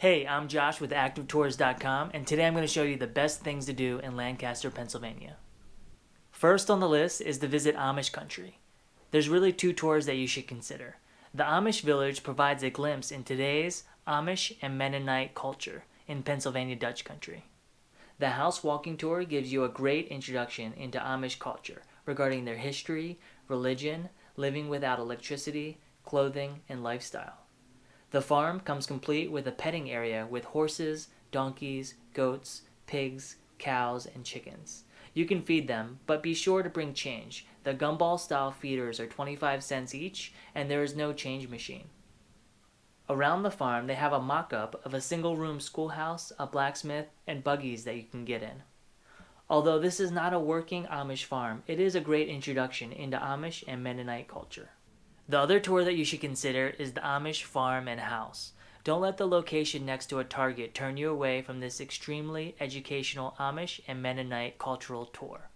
Hey, I'm Josh with ActiveTours.com, and today I'm going to show you the best things to do in Lancaster, Pennsylvania. First on the list is to visit Amish Country. There's really two tours that you should consider. The Amish Village provides a glimpse in today's Amish and Mennonite culture in Pennsylvania Dutch country. The house walking tour gives you a great introduction into Amish culture regarding their history, religion, living without electricity, clothing, and lifestyle. The farm comes complete with a petting area with horses, donkeys, goats, pigs, cows, and chickens. You can feed them, but be sure to bring change. The gumball-style feeders are 25 cents each, and there is no change machine. Around the farm, they have a mock-up of a single-room schoolhouse, a blacksmith, and buggies that you can get in. Although this is not a working Amish farm, it is a great introduction into Amish and Mennonite culture. The other tour that you should consider is the Amish farm and house. Don't let the location next to a Target turn you away from this extremely educational Amish and Mennonite cultural tour.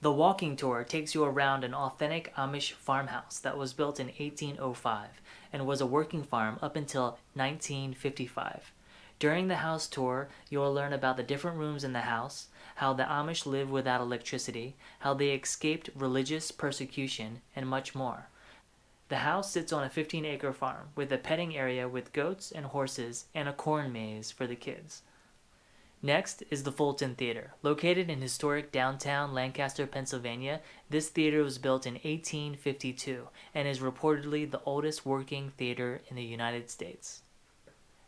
The walking tour takes you around an authentic Amish farmhouse that was built in 1805 and was a working farm up until 1955. During the house tour, you will learn about the different rooms in the house, how the Amish live without electricity, how they escaped religious persecution, and much more. The house sits on a 15-acre farm with a petting area with goats and horses and a corn maze for the kids. Next is the Fulton Theater. Located in historic downtown Lancaster, Pennsylvania, this theater was built in 1852 and is reportedly the oldest working theater in the United States.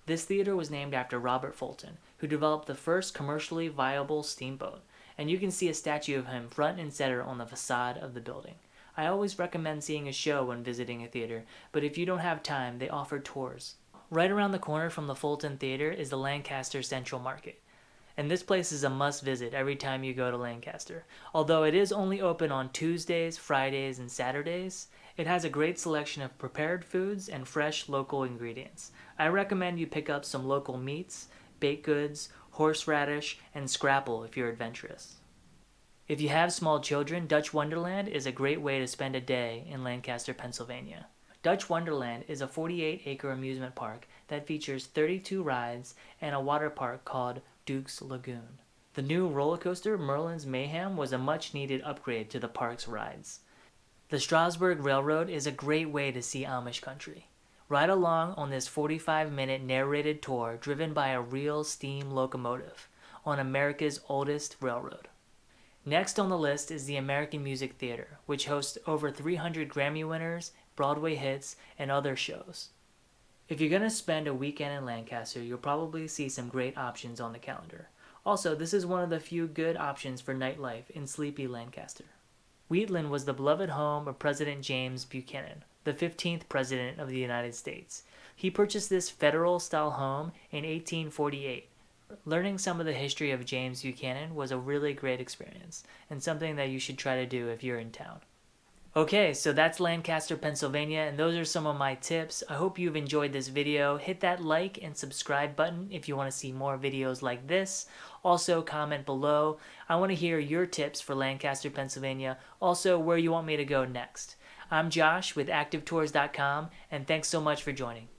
This theater was named after Robert Fulton, who developed the first commercially viable steamboat, and you can see a statue of him front and center on the facade of the building. I always recommend seeing a show when visiting a theater, but if you don't have time, they offer tours. Right around the corner from the Fulton Theater is the Lancaster Central Market, and this place is a must-visit every time you go to Lancaster. Although it is only open on Tuesdays, Fridays, and Saturdays, it has a great selection of prepared foods and fresh local ingredients. I recommend you pick up some local meats, baked goods, horseradish, and scrapple if you're adventurous. If you have small children, Dutch Wonderland is a great way to spend a day in Lancaster, Pennsylvania. Dutch Wonderland is a 48-acre amusement park that features 32 rides and a water park called Duke's Lagoon. The new roller coaster, Merlin's Mayhem, was a much-needed upgrade to the park's rides. The Strasburg Railroad is a great way to see Amish country. Ride along on this 45-minute narrated tour driven by a real steam locomotive on America's oldest railroad. Next on the list is the American Music Theater, which hosts over 300 Grammy winners, Broadway hits, and other shows. If you're going to spend a weekend in Lancaster, you'll probably see some great options on the calendar. Also, this is one of the few good options for nightlife in sleepy Lancaster. Wheatland was the beloved home of President James Buchanan, the 15th President of the United States. He purchased this federal-style home in 1848. Learning some of the history of James Buchanan was a really great experience, and something that you should try to do if you're in town. Okay, so that's Lancaster, Pennsylvania, and those are some of my tips. I hope you've enjoyed this video. Hit that like and subscribe button if you want to see more videos like this. Also, comment below. I want to hear your tips for Lancaster, Pennsylvania, also where you want me to go next. I'm Josh with ActiveTours.com, and thanks so much for joining.